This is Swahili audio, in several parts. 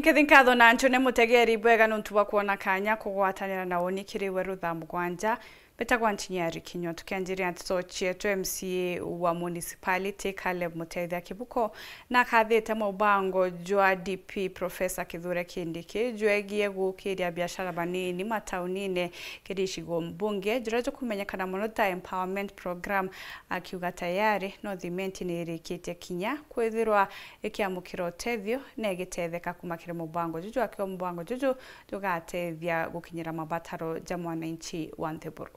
Nikithinkatho na Antone Mutegeri bwega nuntuwa kuona kanya kugwatanira na unikiri weru tha mugwanja betagwa Ntinyari Kinywa tukianjiria ntsochie to MCA wa municipality Caleb Muteithia Kibuko na kathite mubango jwa DP Professor Kithure Kindiki jwegie gukiria biashara banini mataunine kirishigo mbunge jirajo kumenyekana muno ta empowerment program akiuga tayari no thimenti ni irikite kinya kwithirwa ikiamukira utethio na igitetheka kumakira mubango juju akio mubango juju tugatethia gukinyira mabataro ja mwananchi wa Nthiburu.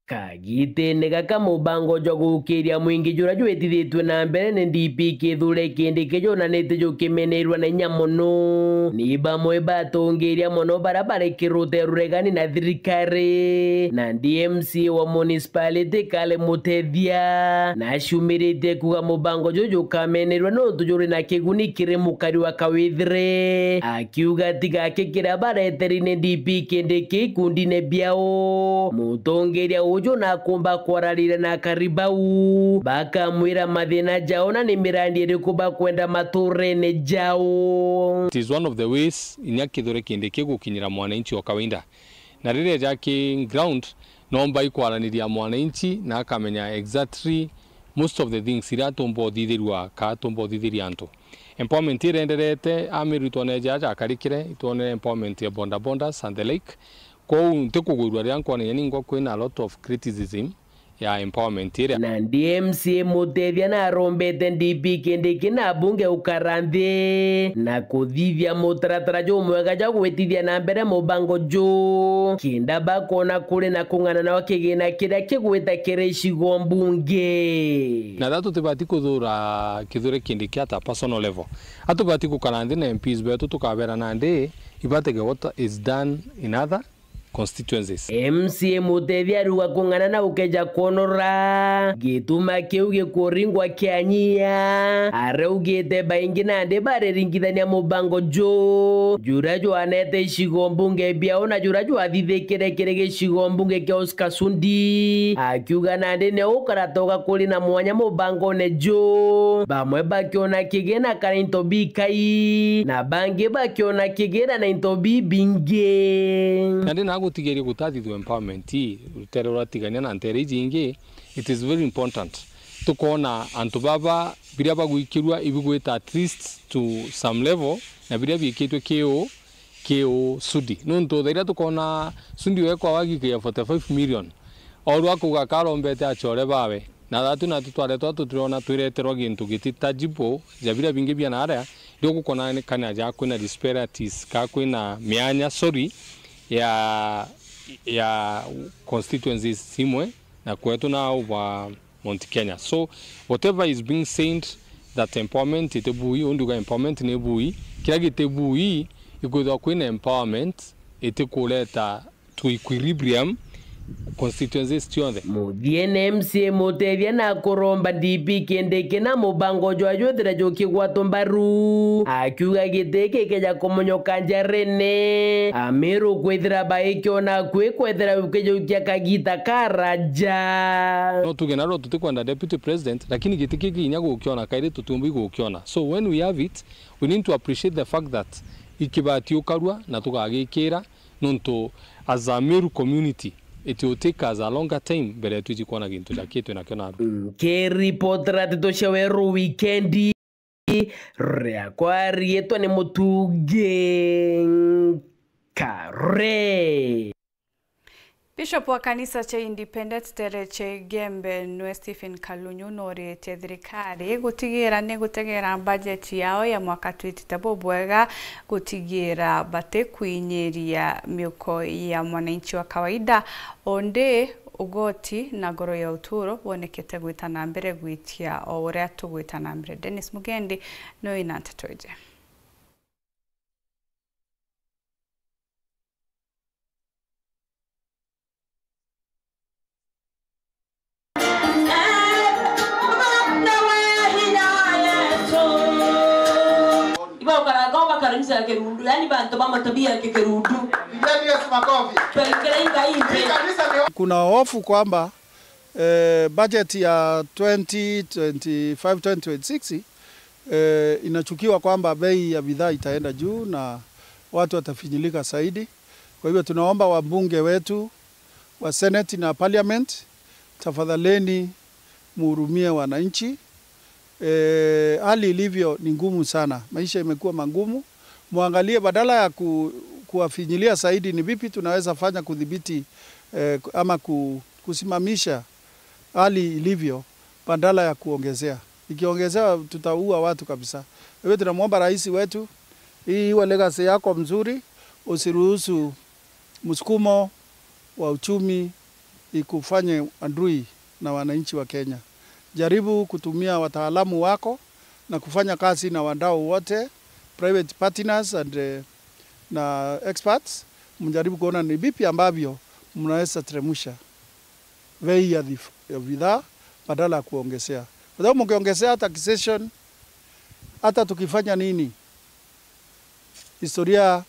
Kagite nega mubango jwa gukiria mwingi jura jwetithitwe na mbere ni DP Kithure Kindiki jonanite jukimenerwa na nyamuno ni bamwe batongeria muno barabara kirute ruregani na thirikari na DMC wa municipality Caleb Muteithia na shumirite kuga mubango juju kamenerwa no tujuri na kiguni kire mukari wa kawithire akiuga tiga kikira bareteri ni DP Kindiki kundine biao mutongeria ujo na kumba kwararira na karibau baka mwira mathina jao na ni mirandi irikuba kwenda maturene jao. It is one of the ways inya Kithure Kindiki gukinyira mwananchi wa kawaida na rire jaki ground nomba ikwaraniria mwananchi na akamenya exactly most of the things iratombo thithirwa ka tombo thithiria antu. Empowerment irenderete amiruto ne jaja akarikire itone empowerment ya bonda bondas and the like. Kwa ntekugurwa ryanko ni ningwa kwina a lot of criticism ya empowerment area na DMC Muteithia na rombete DP Kindiki na bunge ukaranthe na kuthithia mutaratara jo mwega ja gwetithia na mbere mubango jo kinda bakona kuri na kungana na wakigina kiria kigwita kiricigo mbunge na datu tibati kuthura Kithure Kindiki at a personal level atubati kukaranthe na MPs betu tukabera na ndi ibatege what is done in other constituencies. MCA Muteithia ruga kungana na ukeja konora gituma kiu gikuringwa kianyia araugite baingi na ndi bareringithania mubango jo jurajo anete icigo mbunge biao na jurajo athithikire kire gicigo mbunge kia Oscar Sudi akiuga na ndi ne ukaratoga kuri na mwanya mubango ne jo bamwe bakiona kigena kana into bikai na bangi bakiona kigena na into bibinge na gutigeria gutathithwa empowerment rutero ratigania na ntere jingi. It is very important tukona antu baba biria bagwikirwa ibigweta at least to some level na biria bikitwe keo Sudi nuntu thaira tukona Sudi wekwa wagikia 45 million oru akuga karombete achore bawe na thatu na tutware tutirona twireterwa gintu gitita jibo jabira bingi bia narea ndio gukona kana ja kwina disparities ka kwina mianya ya constituencies simwe na kwetu na wa Mount Kenya. So whatever is being said that empowerment itebui unduga empowerment ne bui kila gitebui ikuza kwina empowerment itikuleta to equilibrium constituencies tionde muthie MCA Muteithia na kuromba DP Kindiki na mubango jwa jothira jukigwato mbaru akiuga giteke keja kumonyoka njarene amiru kwithira baikyo na kwithira ukejukia kagita karaja no tugena ro tutikwenda deputy president lakini giteke ginya gukiona kaire tutumbi gukiona. So when we have it we need to appreciate the fact that ikibati ukarwa na tugagikira nuntu as a Meru community it will take us a longer time bere tujikona gintu jakitu na kiona ke report ratito shaweru weekendi rea kwa rieto ni mutuge kare. Bishop wa kanisa cha Independent Tereche Gembe Nwe Stephen Kalunyu nori thirikari gutigira ne gutegera budget yao ya mwaka 2020 bwega gutigira bate kuinyeria miuko ya mwananchi wa kawaida onde ugoti na goro ya uturo bonekete gwita na mbere gwitia o uria tugwita na mbere. Dennis Mugendi no inantetoje. Kanisa kerudu yani bantu bama tabia kerudu yani Yesu makofi kuna hofu kwamba budget ya 2025-2026 inachukiwa kwamba bei ya bidhaa itaenda juu na watu watafinyilika zaidi. Kwa hivyo tunaomba wabunge wetu wa Senate na Parliament, tafadhaleni muhurumie wananchi. Hali ilivyo ni ngumu sana, maisha imekuwa magumu. Muangalie badala ya kuwafinyilia zaidi, ni vipi tunaweza fanya kudhibiti ama kusimamisha hali ilivyo badala ya kuongezea. Ikiongezea tutaua watu kabisa. Hivyo tunamuomba rais wetu, hii iwe legacy yako mzuri, usiruhusu msukumo wa uchumi ikufanye adui na wananchi wa Kenya. Jaribu kutumia wataalamu wako na kufanya kazi na wadau wote, private partners and na experts, mjaribu kuona ni vipi ambavyo mnaweza teremusha bei ya bidhaa badala ya kuongezea. Kwa sababu mkiongezea taxation, hata tukifanya nini, historia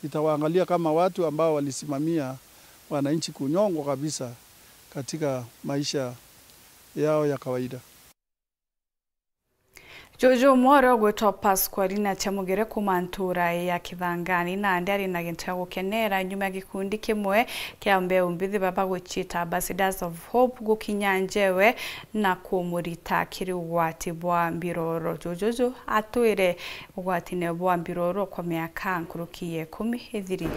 itawaangalia kama watu ambao walisimamia wananchi kunyongwa kabisa katika maisha yao ya kawaida. Jojo mwaro gwetwa Pasqualina Chamugire kumantura ya Kithangani na ndari na gintu gukenera nyuma gikundi kimwe kia mbeu mbithi baba guchita Ambassadors of Hope gukinya njewe na kumurita kiri ugwati bwa mbiroro. Jojo atwire ugwatine bwa mbiroro kwa miaka nkurukiye 10 ithiri.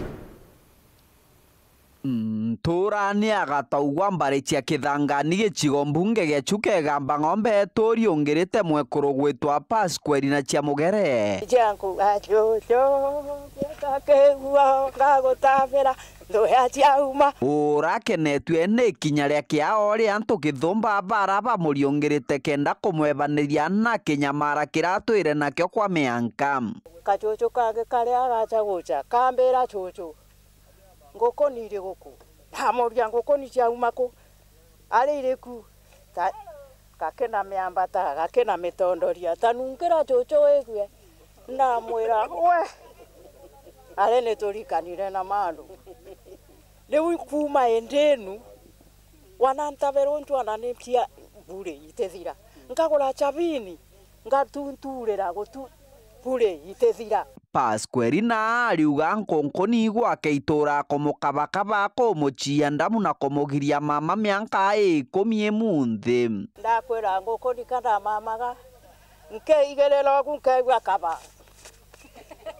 Turani agataugwa mbaritia Kithangani gicigo mbunge gecu kegamba ng'ombe turi ungirite mwekuru gwitwa Pasqualina Chamugire. Jangu ajojo kakegwa ngagutavira ndoya ciauma urakenetwe ni kinya ria kiao ria antu githumba bara bamuriungirite kenda kumwebaniria na kinyamara kiratwire nakio kwa mianka. Kajojo kage karia agachagucha kambira jojo ngoko nire guku hamoria ngoko ni ciauma ku ari iriku gakena miambata gakena mitondoria tanungira jojo egwe na mwira we are ne turikanire na malu lewi kuma endenu wanantavero ntu ananepia bure itethira ngagura chavini ngatunturira gutu bure itethira. Pasqualina ariuga nkonkoni gwake itura kumukabakaba kumuchia ndamu na kumugiria mama mianka 10 munthi. Ndakwira ngokoni kana mamaga nke igerero kunkegwa kaba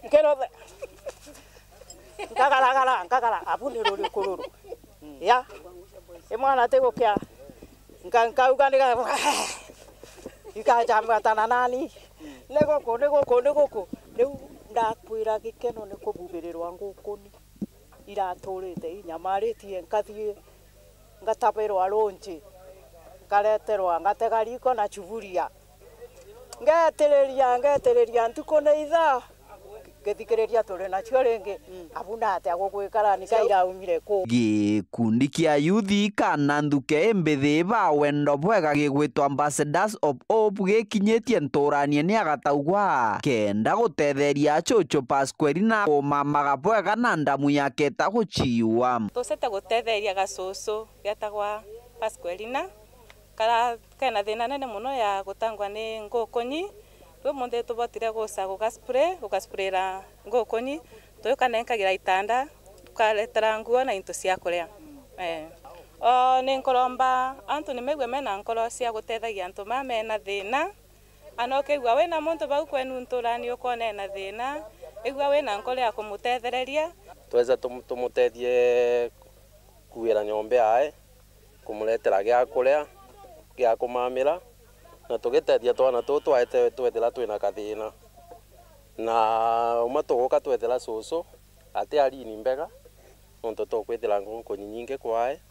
nkero ngagara abune ruri kururu ya emwana tegokia nkauga niga ikajamba tananani negoko leu ndakwira gikeno ni kububirirwa ngukuni iraturite inyamaritie nkathie ngataperwa lonje ngareterwa ngategariko na chuburia ngetereria ntuko ne itha githikiriria turi na cio ringi abuna ate agugwikara ni kairaumire ku gikundi kia yuthi kana nthuke mbithi ba wendo bwega gigwitwa Ambassadors of Hope gikinyitie nturanie ni agataugwa kenda gutetheria Jojo Pasqualina kumamaga bwega na ndamu yake ta guchiwa tusete gutetheria gacucu getagwa Pasqualina kara kana thina nene muno ya gutangwa ni ngukunyi we munde tubotire guca gugasprayra ngukunyi tukanenkagira itanda tukaletera nguo na into cia kuria ni nkoromba antu ni megwe mena nkoro cia gutethagia antu mamena thina anokegwa we na muntu bau kwenu nturani ukone na thina egwa we na nkoro ya kumutethereria tweza tumutethie kuwira nyombe ae kumuletera gya kuria gya kumamira na tugitethia twana tutu aete twethera twina kathina na umatugoka twethera cucu ate ari ni mbega nonto tukwithira ngonko nyingi kwae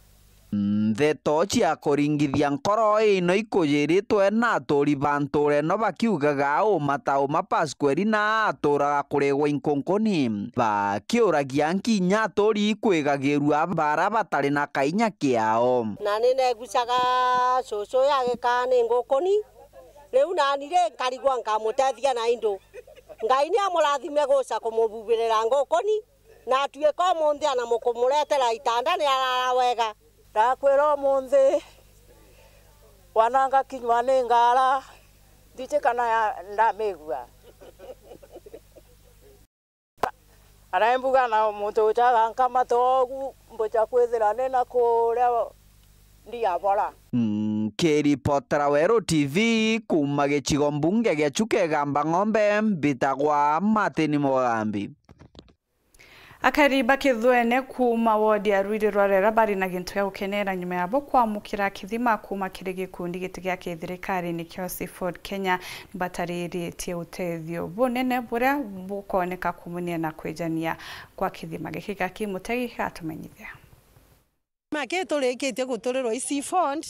ndeto cia kuringithia nkoro ino ikuyiritwe na aturi banture no bakiugaga uma Pasqualina aturaga kurigwa inkonkoni bakiuragia nkinya aturi kwigagirua bara batari na kainya kiao na nene gucaga cucu yake kane ngokoni riu nanire nkarigwa nkamutethia na indo ngai ni amurathime guca kumububirira ngokoni na atuika munthi ana mukumuretera itanda ni arara wega ndakwira munthi wananga kinywa ni ngara Tiche kana ndamegua. Anaembuga na muntu utaga kama togu mbocha kwethera nena kuria ndiabora. Kiripotera Weru TV kuma gĩcigo mbunge gĩa Chukegamba Ng'ombe mbitagwa Martin Mugambi. Akariba Kithwene kuma wodi ya Rwiri Rwarera bari na gintu ya gukenera nyuma yabo kwamukira kithima kuma kiri gikundi giti gya thirikari nikyo Seafood Kenya batariritie utethio bunene buria bukoneka kumunia na kwijania kwa kithima gikika kimutegi atumenyithia. Make tulikitie guturirwo isi fund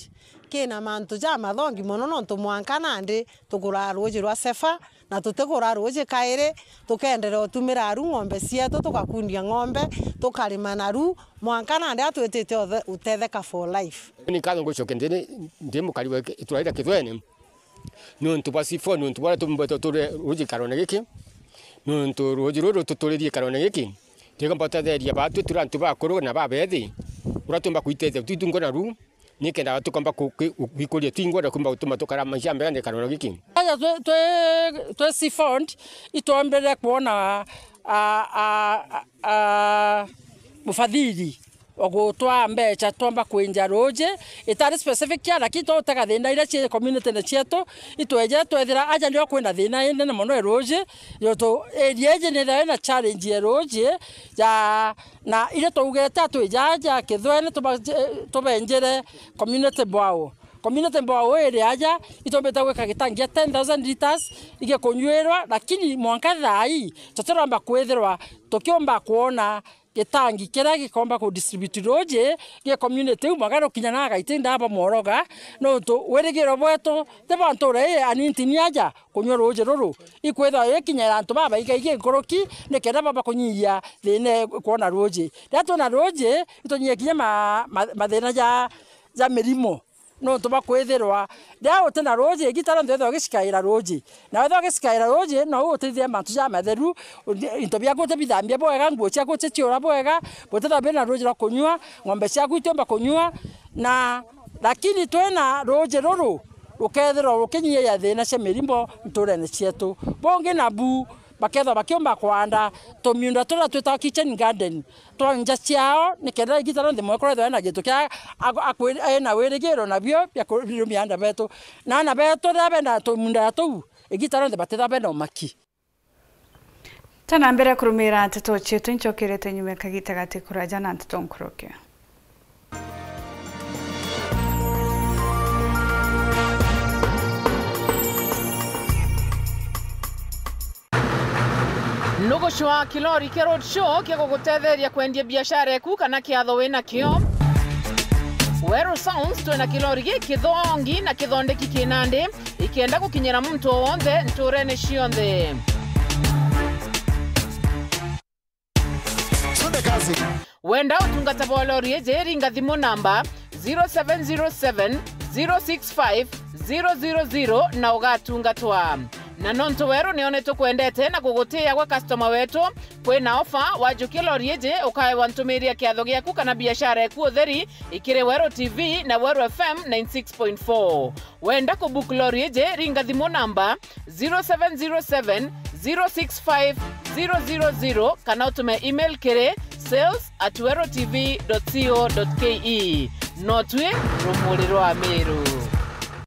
kina mantu ja mathongi muno no tumwanka nandi tugura ruji rwa sefa na tutegura ruji kaire tukendera utumira ru ng'ombe cietu tugakundia ng'ombe tukarima naru mwanka nandi atwitite utetheka for life. Ni kazo ngocho ndi mukari turaida Kithwene nuntu basifo nuntu bara tumbeto ture ruji karone giki nuntu ruji ruru tuturirie karone giki tigambata theria batu turantu bakuru na babethi uratumba kuitete tutungo na ru nikenda tukamba kwikuria tingo na kumba utuma tukara mashamba yande karora giki aya twe Seafood itombere kuona mufadhili ogutwa mbecha tomba kwenja roje itari specific ya lakini totaka thina ira cie community na cieto itweje twethira aja ndio kwenda thina inde na mono roje yoto area ne na challenge ya roje ya na ile tugeta twejaja Kithwene tubenjere community bwao ere aja itombeta gweka gitangia 10,000 liters ige kunywerwa lakini mwanka thai totoramba kwethirwa tukiomba kuona gitangi kira gikomba ku distribute roje ge community magaro kinyana gaitinda aba moroga no to werigiro bweto te bantu re aninti aja kunywa roje ruru ikwetha yekinyera antu baba igaige nkoroki nekera baba kunyia thine kuona roje dato na roje itonyie kinya mathina ja mirimo no to bakwethirwa da utena roje gitara ndetho gicikaira roje na wetho gicikaira roje no utithie mantu ja matheru into bia gote bithambia bwega nguo cia gote ciora bwega boteta bena roje ra kunywa ng'ombe cia gwitomba kunywa na lakini twena roje ruru ukethirwa ukinyia ya thina cia mirimo nturene cietu bonge na bu baketha bakiomba kwanda tomiunda tura twita kitchen garden twanja ciao nikenda igitara ndimwe koretho na gitu kya na werigiro na bio bya kurumia anda beto na beto dabenda tomiunda tu igitara ndibatitha benda maki tana mbere kurumira nteto cietu nchokirete nyume kagitagati kuraja na nteto nkoroke Nugo shwa kilori ke road show ke gugutetheria kwendia biashara yaku kana kiatho wina kio Weru Sounds twena kilori gi kithongi na kithondeki kinande ikienda gukinyira muntu wonde nturene cionthe wenda utungata bolori eje ringa thimu namba 0707 065 000 na ugatungatwa na nonto weru nionetwo kwendete na kugutia kwa customer wetu kwina offer wajukia lori eje ukae wantumiria kiatho giaku kana biashara yaku utheri ikire Weru TV na Weru FM 96.4 wenda kubook lori eje ringa thimu namba 0707 065 000 kana utume email kire sales@werutv.co.ke notwe rumuriro amiru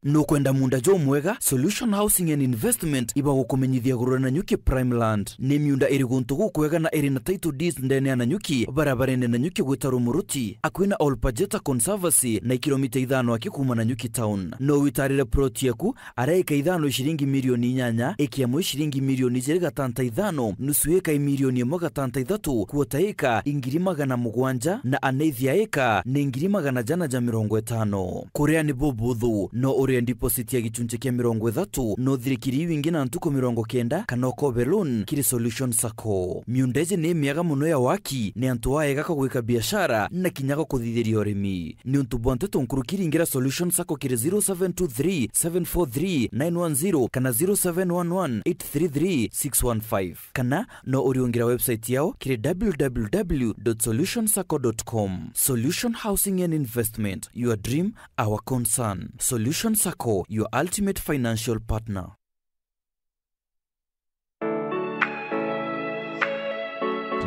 Nukwenda munda jo mwega Solution Housing and Investment iba gukumenyithia gurura na nyuki Prime Land ni miunda iri guntu gukwega na iri na title deeds ndene na nyuki barabarene na nyuki gwitaro muruti akwina Olpajeta Conservancy na kilomita 5 akikuma na nyuki town no witarire plot yaku araika 5 shilingi milioni 8 ikiamwe shilingi milioni 5 nusu eka milioni 1.3 kuota eka ingiri 700 na aneithia eka ni ingiri 150 kuria ni bobuthu no uri deposit ya gichunche kia 30 no thirikiri wingi na ntuko 90 kana kobe loan kiri Solution Sacco miundeje ni miaga muno ya waki ni antu waega kugwika biashara na kinyaga kuthithiria urimi ni untu bonte tonkurukiri ingira Solution Sacco kiri 0723 743 910 kana 0711 833 615 kana no uri ungira website yao kiri www.solutionsacco.com Solution Housing and Investment, your dream, our concern. Solution Sacco, your ultimate financial partner.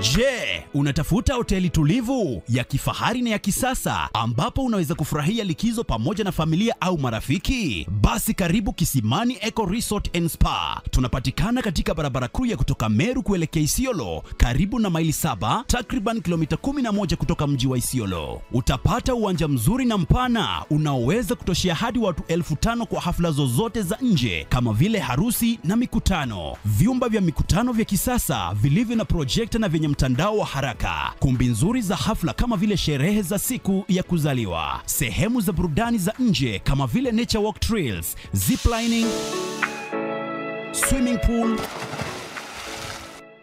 Je, unatafuta hoteli tulivu ya kifahari na ya kisasa ambapo unaweza kufurahia likizo pamoja na familia au marafiki? Basi karibu Kisimani Eco Resort and Spa. Tunapatikana katika barabara kuu ya kutoka Meru kuelekea Isiolo, karibu na maili 7, takriban kilomita 11 kutoka mji wa Isiolo. Utapata uwanja mzuri na mpana unaoweza kutoshea hadi watu 5,000 kwa hafla zozote za nje kama vile harusi na mikutano. Vyumba vya mikutano vya kisasa vilivyo na projector na vyenye mtandao wa haraka. Kumbi nzuri za hafla kama vile sherehe za siku ya kuzaliwa. Sehemu za burudani za nje kama vile nature walk trails, ziplining, swimming pool,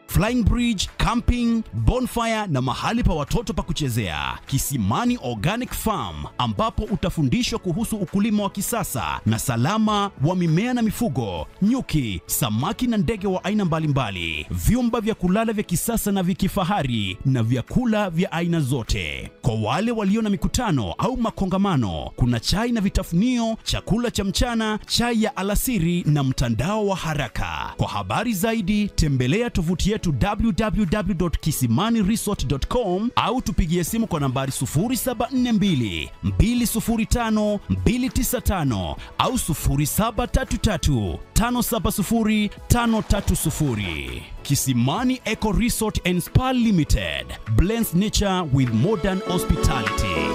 flying bridge, camping, bonfire na mahali pa watoto pa kuchezea. Kisimani Organic Farm ambapo utafundishwa kuhusu ukulima wa kisasa na salama wa mimea na mifugo, nyuki, samaki na ndege wa aina mbalimbali. Vyumba vya kulala vya kisasa na vya kifahari na vyakula vya aina zote. Kwa wale walio na mikutano au makongamano, kuna chai na vitafunio, chakula cha mchana, chai ya alasiri na mtandao wa haraka. Kwa habari zaidi tembelea tovuti yetu www.kisimaniresort.com au tupigie simu kwa nambari 0742 205 295 au 0733 570 530. Kisimani Eco Resort and Spa Limited blends nature with modern hospitality.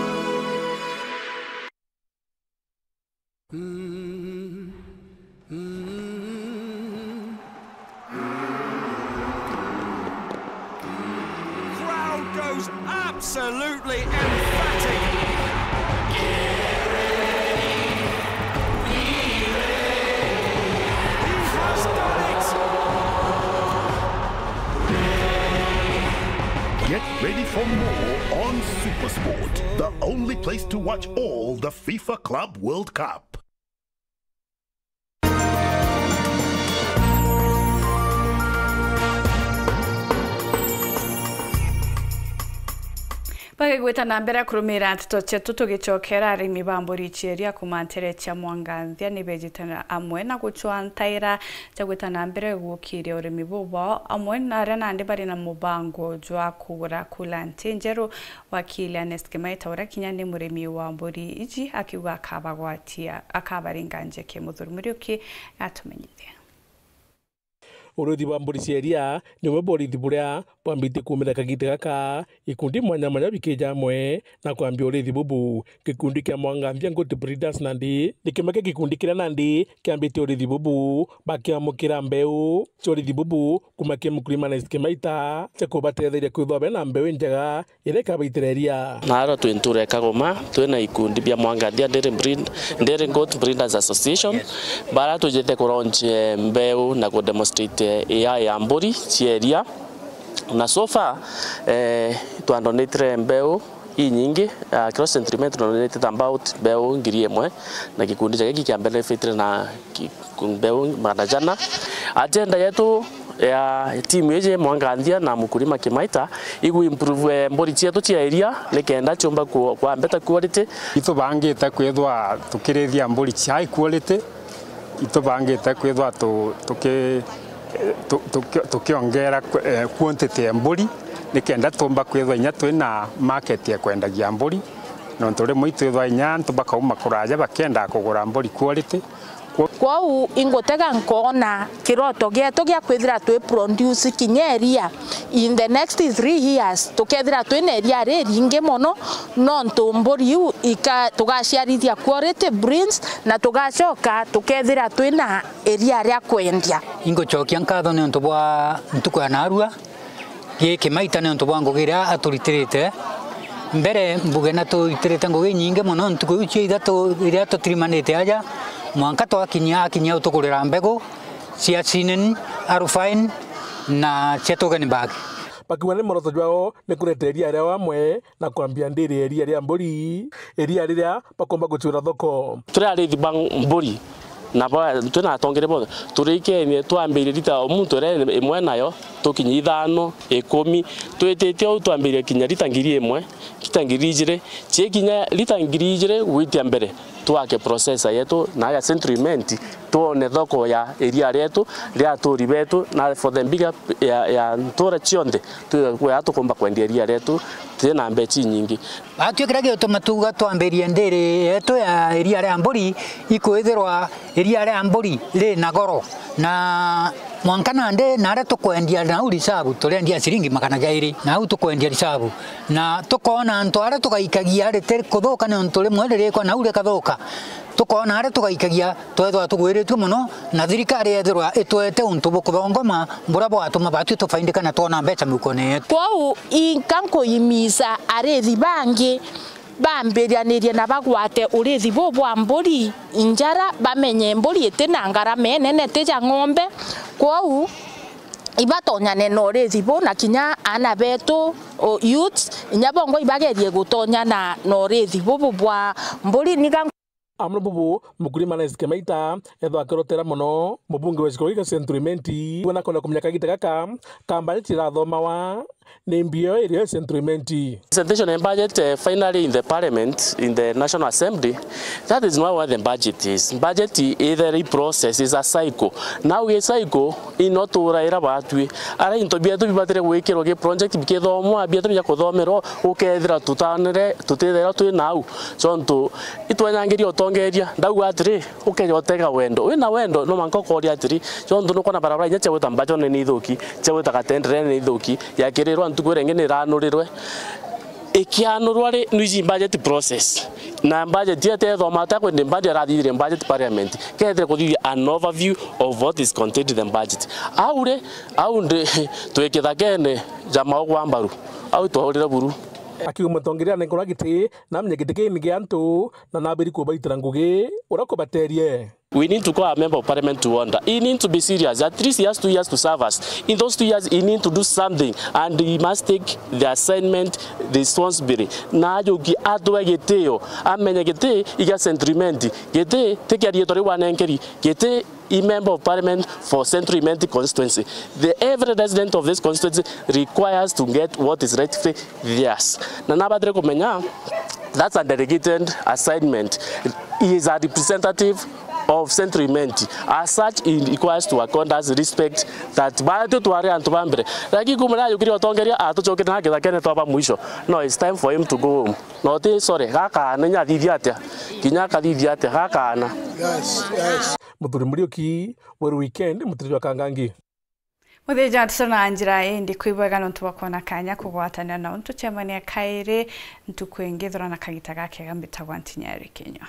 Goes absolutely emphatic. He has done it. Get ready for more on SuperSport, the only place to watch all the FIFA Club World Cup. Bagwita na mbere kurumira tutoche tutugicokera arimi bamburi cheria kumantere cha Mwanganthia ni bejitana amwe na guchwantaira chagwita na mbere gukire urimi bubo amwe na rana ndi bari na mubango jwa kugura kulanti njeru wakili Ernest Kimaita ura kinyane murimi wa mburi iji akiwa akabagwatia akabaringanje ke muthurumuriuki atumenyithia uruthi wa mburi ceria niwe borithi buria bwambite kumira kagite gaka ikundi mwanya mwanya bikija mwe na kwambia urithi bubu gikundi kia Mwanganthia Goat Breeders Nandi nikimake gikundi kira Nandi kiambite urithi bubu bakiamukira mbeu urithi bubu kumakia mukulima Ernest Kimaita chakubatetheria kwithobe na mbeu njega ire kabaitireria naro twinture kagoma twina ikundi bia Mwanganthia Dairy Goat Breeders Association bara tujete kuronje mbeu na ku demonstrate ya mburi cieria na sofa twandonetire mbeu nyingi cross centrimeter donated about mbeu ngiri imwe na gikundi chake kia benefit na mbeu manajana. Agenda yetu ya timu yeje Mwanganthia na mukulima Kimaita igu improve mburi cietu cia area nikenda chumba kwa better quality itubangite kwithwa tukirithia mburi cia high quality itubangite kwithwa tukiongera quantity ya mburi nikenda tumba kwithwa inya twina market ya kwendagia mburi no turi muitwithwa inya tubakauma kuraja bakenda kugura mburi quality kwau ingotega nkona kiroto gieto gia kwithira twi produce kinyeria in the next 3 years tukethira twina area ringi mono no ntumburi yu tugaciarithia quality breeds na tugacoka tukethira twina area ria kwendia ingochokia nkatho ni untu bwa ntuko ya narua Kimaita ni untu bwa ngugira aturitirite mbere mbuge na tuitirite ngugi nyingi muno ntuko icio ithatu iria tutirimanite aja mwanka twakinya utukurira mbegu cia Sinen, Arufine na cia Toggenburg bakiwa ni moroto jwao ni kureteria aria wamwe na kwambia ndiri eria ria mburi eria riria bakomba guchura thoko turi arithi bang mburi na ba twina tongere bo turike ni twambire rita omuntu re imwe nayo tukinyi 5 10 twetete au twambirie kinya lita ngiri 1 kita ngiri 2 che kinya lita ngiri 2 gwitia mbere twake processor yetu na ya sentiment tuone thoko ya area yetu ria turi betu na for the bigger ya ntora chionde tu ya tukomba kwendia area yetu tena mbechi nyingi atwikira gyo tomatuga twamberie ndere yetu ya area ria mburi ikuithirwa area ria mburi ri na goro na mwankana nde nare tukwendia na urisabu turendia ciringi 200 na au tukwendia risabu na tukona antu are tugaikagia rete kuthuka ne nturi mwerere kwa na ure kathuka tukona are tugaikagia twethwa tugwiritwe muno na thirikari yethirwa itwete untu bukuthongoma mbura bwatuma batu tufaindikana twona mbeca mukone kwau inkanko imisa arethi bangi bambirianirie na bagwate urithi bwa mburi injara bamenye mburi itina ngarame nene tija ng'ombe kwau ibatonyane no urithi bo na kinya ana betu youth inyabongo ibagerie gutonyana no urithi bwa mburi niga amro bubu mukulima na isike maita etho akirotera muno mubunge wa Gikoiga Centrimenti wona kona kumnyaka gitaka kambali tirathoma wa nembio area Centrimenti. Presentation and budget finally in the parliament in the National Assembly. That is not what the budget is. Budget either a process is a cycle. Now a cycle in not to raira batwi. Ara into bia to be battery wake or project bikedo mo abia to yakodomero ukethira tutanere tutethera tu now. So to it when angeri otongeria ndagwatire ukeyotega wendo. Wina wendo no manko kori atiri. So ndo no kona barabara nyache wetambacho ne ithuki. Chewe takatendre ne ithuki. Yakire ntukurengene ranurirwe ikianurwa ri nuiji budget process na budget yete thomata kwende budget rathire budget parliament kethire kuthiri an overview of what is contained in the budget aunde twekitha kene jama gwambaru au twahurira buru akiumatongeria ne kora giti na mnyegite kini giantu na nabiri kubaitira ngugi urako baterie. We need to call a member of parliament to wonder. He needs to be serious. At least he has 2 years to serve us. In those 2 years, he needs to do something, and he must take the assignment responsibility. Na yogi atwe geteo, amenye gete iga Centrimenti, gete take ya dietore wanenkeri, gete a member of parliament for Centrimenti constituency. Every resident of this constituency requires to get what is rightfully theirs. Na nabadre komenya, that's a delegated assignment. He is a representative of Centrimenti. As such, it requires to accord us respect that bado tuare antubambre. Like kumana yukiri otongeria atochoke na haki lakini toba mwisho. No, it's time for him to go home. No, sorry, kaka ananya dithiatia. Kinyaka dithiatia kaka ana. Yes. Muthuri Muriuki wa weekend muthuri wa Kangangi. Muthija tsona njira indi kuibwaga nontu bakona kanya kugwatana na untu chemania kaire ntukwengethora na kagita gake gambita gwantinyari Kenya.